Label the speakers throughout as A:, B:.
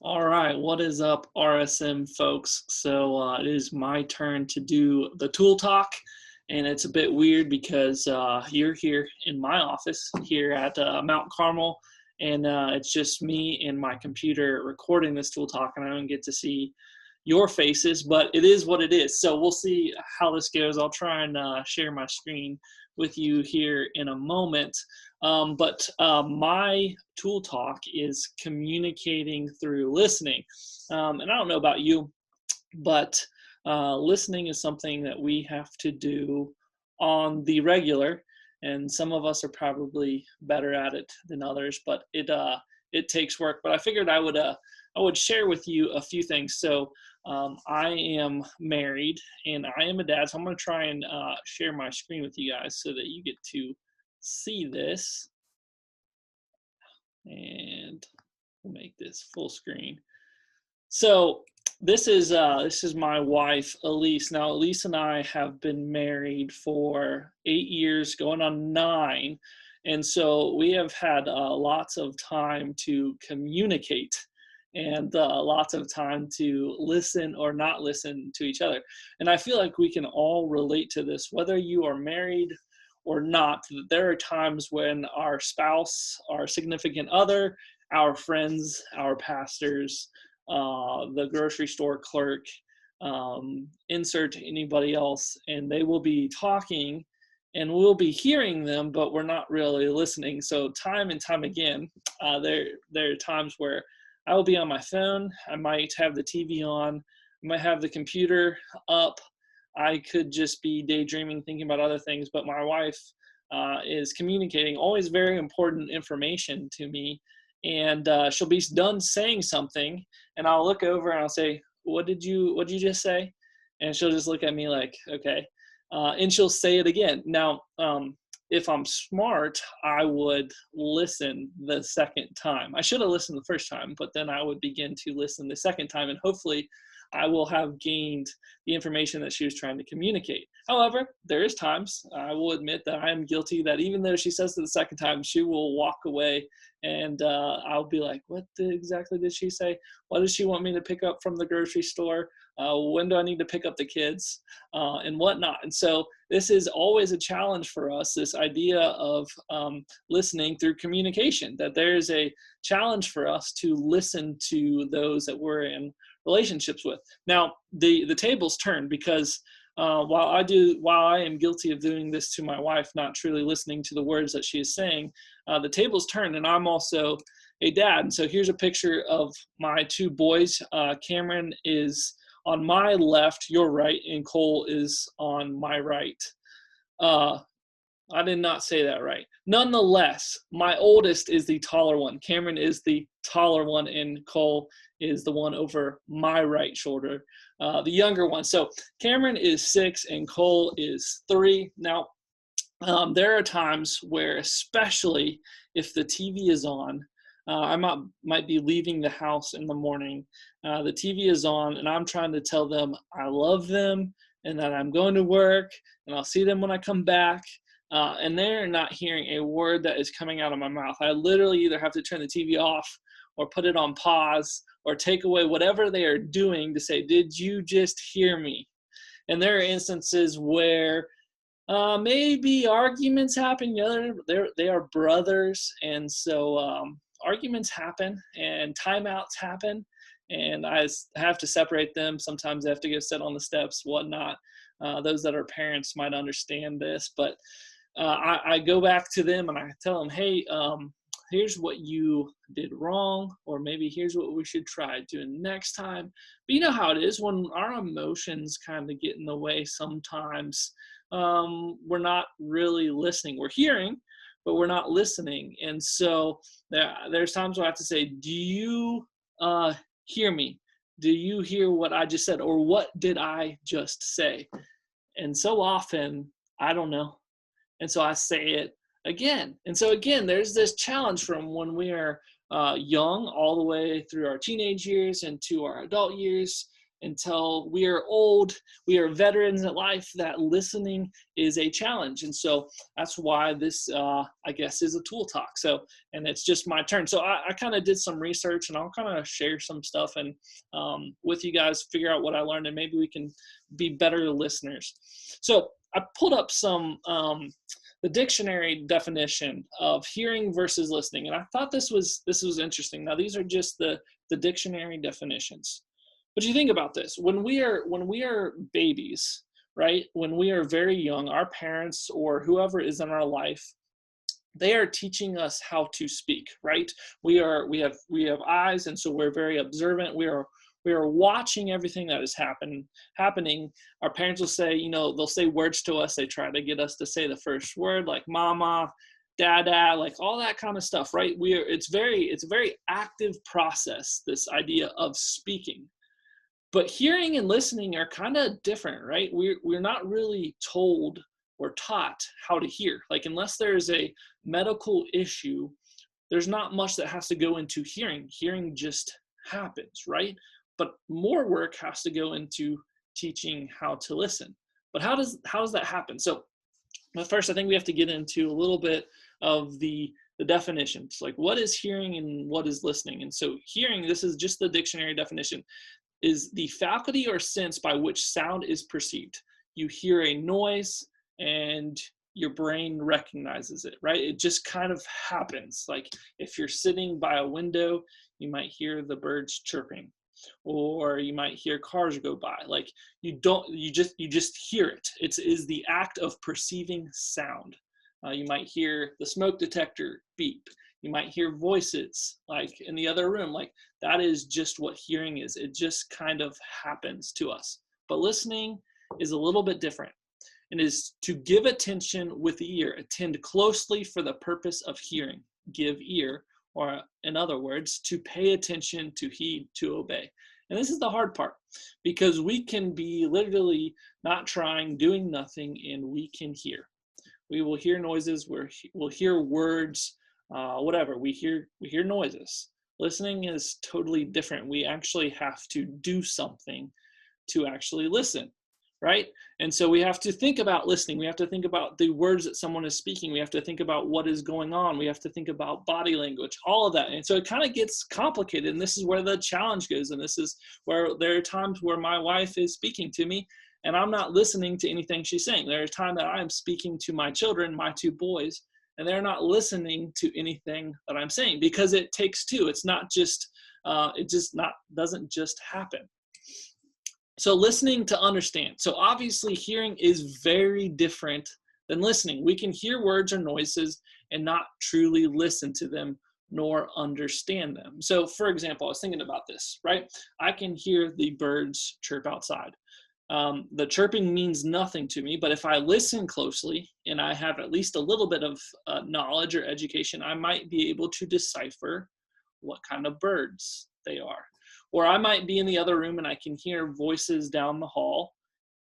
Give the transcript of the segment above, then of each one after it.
A: All right, what is up, RSM folks? It is my turn to do the tool talk, and it's a bit weird because you're here in my office here at Mount Carmel, and it's just me and my computer recording this tool talk, and I don't get to see your faces, but it is what it is. So we'll see how this goes. I'll try and share my screen with you here in a moment. But my tool talk is communicating through listening. And I don't know about you, but listening is something that we have to do on the regular. And some of us are probably better at it than others, but it takes work. But I figured I would share with you a few things. I am married and I am a dad, so I'm going to try and share my screen with you guys so that you get to see this, and we'll make this full screen. So this is my wife Elise. Now Elise and I have been married for 8 years, going on 9, and so we have had lots of time to communicate and lots of time to listen or not listen to each other. And I feel like we can all relate to this, whether you are married or not. There are times when our spouse, our significant other, our friends, our pastors, the grocery store clerk, insert anybody else, and they will be talking and we'll be hearing them, but we're not really listening. So time and time again, there are times where I will be on my phone, I might have the TV on, I might have the computer up, I could just be daydreaming, thinking about other things, but my wife is communicating always very important information to me. And she'll be done saying something, and I'll look over and I'll say, what did you just say?" And she'll just look at me like, "Okay," and she'll say it again. Now, if I'm smart, I would listen the second time. I should have listened the first time, but then I would begin to listen the second time, and hopefully I will have gained the information that she was trying to communicate. However, there is times, I will admit, that I am guilty that even though she says it the second time, she will walk away, and I'll be like, "What exactly did she say? What does she want me to pick up from the grocery store? When do I need to pick up the kids?" And whatnot. And so this is always a challenge for us, this idea of listening through communication, that there is a challenge for us to listen to those that we're in relationships with. Now, the tables turn, because while I am guilty of doing this to my wife, not truly listening to the words that she is saying, the tables turn, and I'm also a dad. And so here's a picture of my two boys. Cameron is on my left, your right, and Cole is on my right. Uh, I did not say that right. Nonetheless, my oldest is the taller one. Cameron is the taller one, and Cole is the one over my right shoulder, the younger one. So Cameron is 6 and Cole is 3. Now, there are times where, especially if the TV is on, I might be leaving the house in the morning. The TV is on, and I'm trying to tell them I love them and that I'm going to work, and I'll see them when I come back. And they're not hearing a word that is coming out of my mouth. I literally either have to turn the TV off or put it on pause or take away whatever they are doing to say, "Did you just hear me?" And there are instances where maybe arguments happen. They are brothers, and so arguments happen and timeouts happen, and have to separate them. Sometimes they have to go sit on the steps, whatnot. Those that are parents might understand this, but I go back to them and I tell them, "Hey, here's what you did wrong, or maybe here's what we should try doing next time." But you know how it is when our emotions kind of get in the way sometimes. We're not really listening. We're hearing, but we're not listening. And so there's times where I have to say, "Do you hear me? Do you hear what I just said? Or what did I just say?" And so often, I don't know. And so I say it again. And so again, there's this challenge from when we are young all the way through our teenage years and to our adult years. until we are old, we are veterans in life, that listening is a challenge. And so that's why this, I guess, is a tool talk. So, and it's just my turn. So I kind of did some research, and I'll kind of share some stuff and with you guys, figure out what I learned, and maybe we can be better listeners. So I pulled up some, the dictionary definition of hearing versus listening. And I thought this was interesting. Now, these are just the dictionary definitions. But you think about this, when we are babies, right? When we are very young, our parents or whoever is in our life, they are teaching us how to speak, right? We have eyes, and so we're very observant. We are watching everything that is happening. Our parents will say, they'll say words to us. They try to get us to say the first word, like mama, dada, like all that kind of stuff, right? It's a very active process, this idea of speaking. But hearing and listening are kind of different, right? We're not really told or taught how to hear. Like, unless there's a medical issue, there's not much that has to go into hearing. Hearing just happens, right? But more work has to go into teaching how to listen. But how does that happen? So, but first, I think we have to get into a little bit of the definitions. Like, what is hearing and what is listening? And so hearing, this is just the dictionary definition, is the faculty or sense by which sound is perceived. You hear a noise and your brain recognizes it, right? It just kind of happens. Like, if you're sitting by a window, you might hear the birds chirping, or you might hear cars go by. Like, you just hear it. It is the act of perceiving sound. You might hear the smoke detector beep. You might hear voices like in the other room. Like, that is just what hearing is. It just kind of happens to us. But listening is a little bit different, and is to give attention with the ear. Attend closely for the purpose of hearing. Give ear, or in other words, to pay attention, to heed, to obey. And this is the hard part, because we can be literally not trying, doing nothing, and we can hear. We will hear noises, we'll hear words, whatever. We hear noises. Listening is totally different. We actually have to do something to actually listen, right? And so we have to think about listening. We have to think about the words that someone is speaking. We have to think about what is going on. We have to think about body language, all of that. And so it kind of gets complicated. And this is where the challenge goes. And this is where there are times where my wife is speaking to me and I'm not listening to anything she's saying. There is time that I am speaking to my children, my two boys, and they're not listening to anything that I'm saying, because it takes two. It's not just, doesn't just happen. So listening to understand. So obviously hearing is very different than listening. We can hear words or noises and not truly listen to them nor understand them. So for example, I was thinking about this, right? I can hear the birds chirp outside. The chirping means nothing to me, but if I listen closely and I have at least a little bit of knowledge or education, I might be able to decipher what kind of birds they are. Or I might be in the other room and I can hear voices down the hall.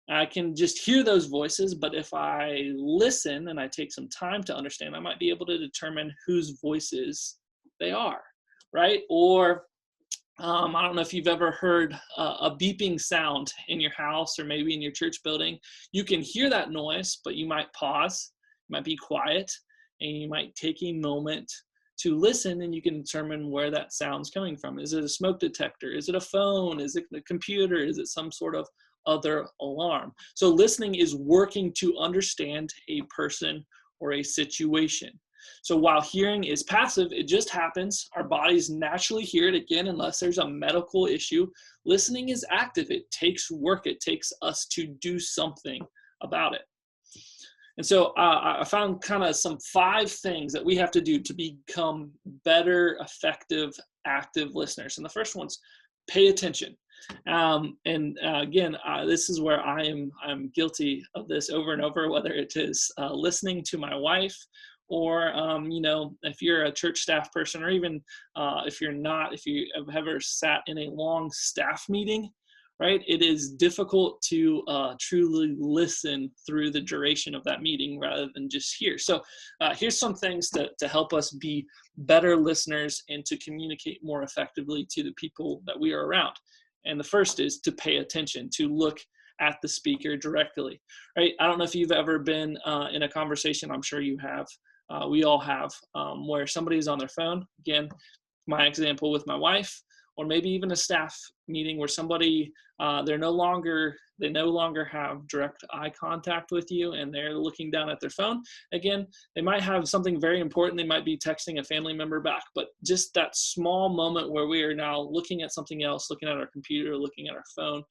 A: I can just hear those voices, but if I listen and I take some time to understand, I might be able to determine whose voices they are, right? Or I don't know if you've ever heard a beeping sound in your house or maybe in your church building. You can hear that noise, but you might pause, you might be quiet, and you might take a moment to listen, and you can determine where that sound's coming from. Is it a smoke detector? Is it a phone? Is it a computer? Is it some sort of other alarm? So listening is working to understand a person or a situation. So while hearing is passive, it just happens. Our bodies naturally hear it, again, unless there's a medical issue. Listening is active. It takes work. It takes us to do something about it. And so I found kind of some 5 things that we have to do to become better, effective, active listeners. And the first one's pay attention. Again, this is where I'm guilty of this over and over, whether it is listening to my wife, or if you're a church staff person, or even if you're not, if you have ever sat in a long staff meeting, right? It is difficult to truly listen through the duration of that meeting rather than just hear. So here's some things to help us be better listeners and to communicate more effectively to the people that we are around. And the first is to pay attention, to look at the speaker directly, right? I don't know if you've ever been in a conversation, I'm sure you have, we all have, where somebody's on their phone. Again, my example with my wife, or maybe even a staff meeting where somebody they no longer have direct eye contact with you and they're looking down at their phone. Again, they might have something very important. They might be texting a family member back, but just that small moment where we are now looking at something else, looking at our computer, looking at our phone,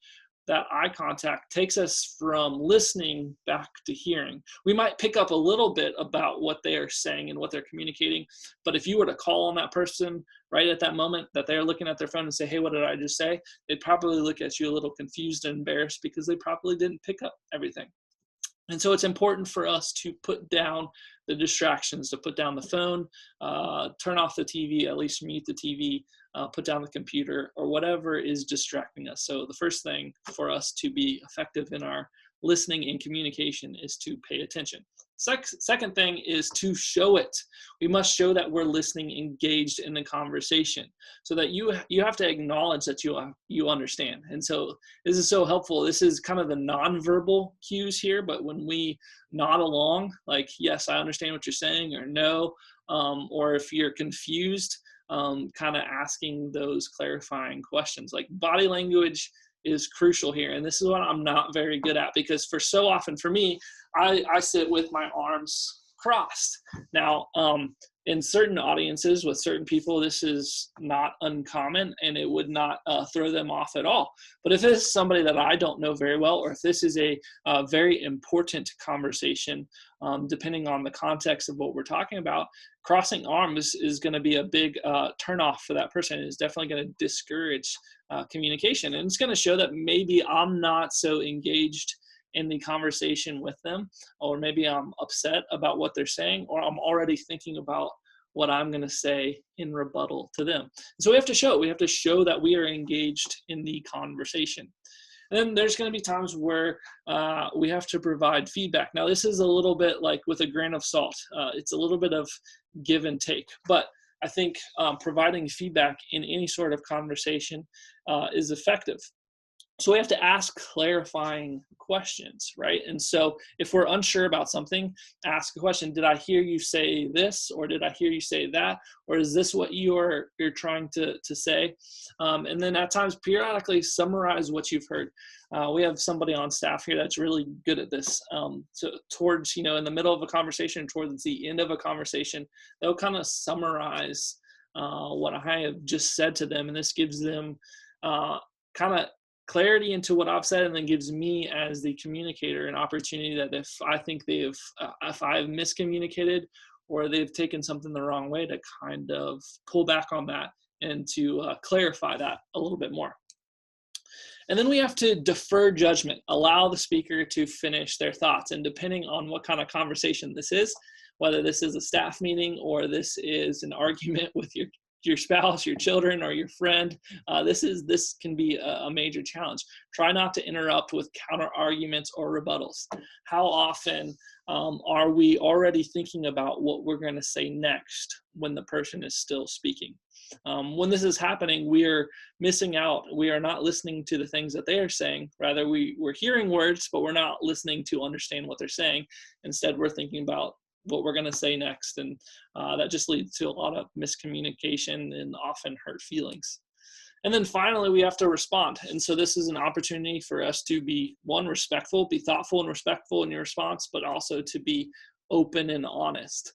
A: that eye contact takes us from listening back to hearing. We might pick up a little bit about what they are saying and what they're communicating, but if you were to call on that person right at that moment that they're looking at their phone and say, hey, what did I just say? They'd probably look at you a little confused and embarrassed because they probably didn't pick up everything. And so it's important for us to put down the distractions, to put down the phone, turn off the TV, at least mute the TV, put down the computer, or whatever is distracting us. So the first thing for us to be effective in our listening and communication is to pay attention. Second thing is to show it. We must show that we're listening, engaged in the conversation, so that you have to acknowledge that you understand. And so this is so helpful. This is kind of the nonverbal cues here, but when we nod along, like, yes, I understand what you're saying, or no, or if you're confused, kind of asking those clarifying questions. Like, body language is crucial here. And this is what I'm not very good at, because for so often for me, I sit with my arms crossed. Now, in certain audiences with certain people, this is not uncommon and it would not throw them off at all. But if it's somebody that I don't know very well, or if this is a very important conversation, depending on the context of what we're talking about, crossing arms is going to be a big turnoff for that person. It's definitely going to discourage communication. And it's going to show that maybe I'm not so engaged in the conversation with them, or maybe I'm upset about what they're saying, or I'm already thinking about what I'm going to say in rebuttal to them. So we have to show that we are engaged in the conversation. And then there's going to be times where we have to provide feedback. Now, this is a little bit like with a grain of salt. It's a little bit of give and take, but I think providing feedback in any sort of conversation is effective. So we have to ask clarifying questions, right? And so if we're unsure about something, ask a question. Did I hear you say this, or did I hear you say that? Or is this what you're trying to say? And then at times, periodically summarize what you've heard. We have somebody on staff here that's really good at this. So towards, in the middle of a conversation, towards the end of a conversation, they'll kind of summarize what I have just said to them. And this gives them kind of clarity into what I've said, and then gives me as the communicator an opportunity that if I think if I've miscommunicated or they've taken something the wrong way, to kind of pull back on that and to clarify that a little bit more. And then we have to defer judgment, allow the speaker to finish their thoughts. And depending on what kind of conversation this is, whether this is a staff meeting or this is an argument with your spouse, your children, or your friend, this can be a major challenge. Try not to interrupt with counter arguments or rebuttals. How often are we already thinking about what we're going to say next when the person is still speaking? When this is happening, we are missing out. We are not listening to the things that they are saying. Rather, we're hearing words, but we're not listening to understand what they're saying. Instead, we're thinking about what we're going to say next. And that just leads to a lot of miscommunication and often hurt feelings. And then finally, we have to respond. And so this is an opportunity for us to be, one, respectful, be thoughtful and respectful in your response, but also to be open and honest.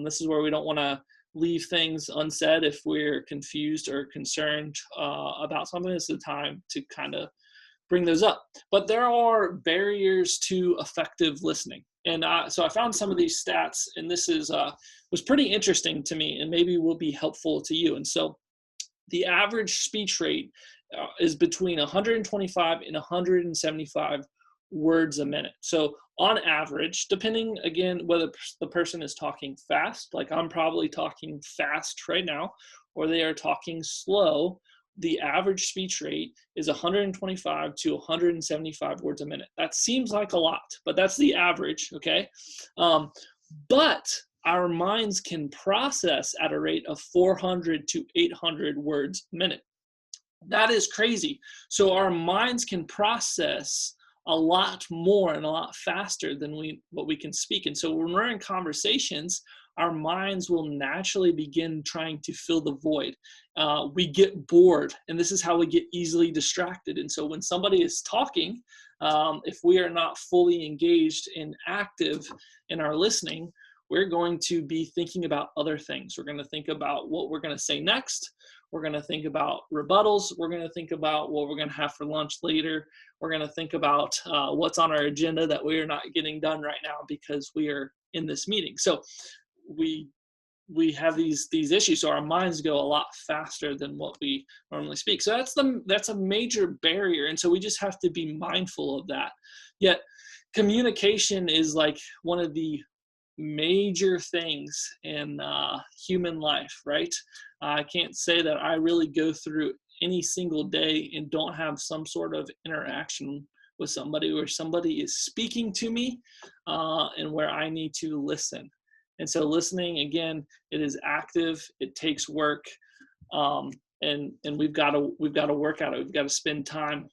A: This is where we don't want to leave things unsaid. If we're confused or concerned about something, it's the time to kind of bring those up. But there are barriers to effective listening. And so I found some of these stats, and this was pretty interesting to me, and maybe will be helpful to you. And so the average speech rate is between 125 and 175 words a minute. So on average, depending, again, whether the person is talking fast, like I'm probably talking fast right now, or they are talking slow, the average speech rate is 125 to 175 words a minute. That seems like a lot, but that's the average, okay? But our minds can process at a rate of 400 to 800 words a minute. That is crazy. So our minds can process a lot more and a lot faster than what we can speak. And so when we're in conversations, our minds will naturally begin trying to fill the void. We get bored, and this is how we get easily distracted. And so when somebody is talking, if we are not fully engaged and active in our listening, we're going to be thinking about other things. We're going to think about what we're going to say next. We're going to think about rebuttals. We're going to think about what we're going to have for lunch later. We're going to think about what's on our agenda that we are not getting done right now because we are in this meeting. So we have these issues. So our minds go a lot faster than what we normally speak. So that's a major barrier. And so we just have to be mindful of that. Yet communication is like one of the major things in human life, right? I can't say that I really go through any single day and don't have some sort of interaction with somebody where somebody is speaking to me and where I need to listen. And so listening, again, it is active, it takes work, and we've got to work at it. We've got to spend time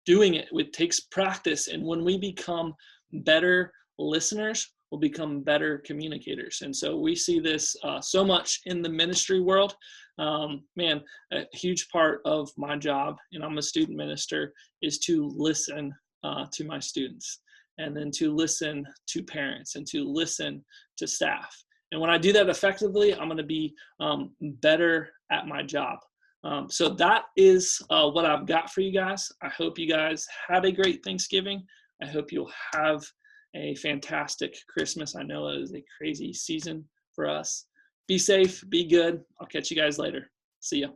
A: doing it. It takes practice, and when we become better listeners, we'll become better communicators. And so we see this so much in the ministry world. Man, a huge part of my job, and I'm a student minister, is to listen to my students, and then to listen to parents, and to listen to staff. And when I do that effectively, I'm going to be better at my job. So that is what I've got for you guys. I hope you guys had a great Thanksgiving. I hope you'll have a fantastic Christmas. I know it is a crazy season for us. Be safe, be good. I'll catch you guys later. See ya.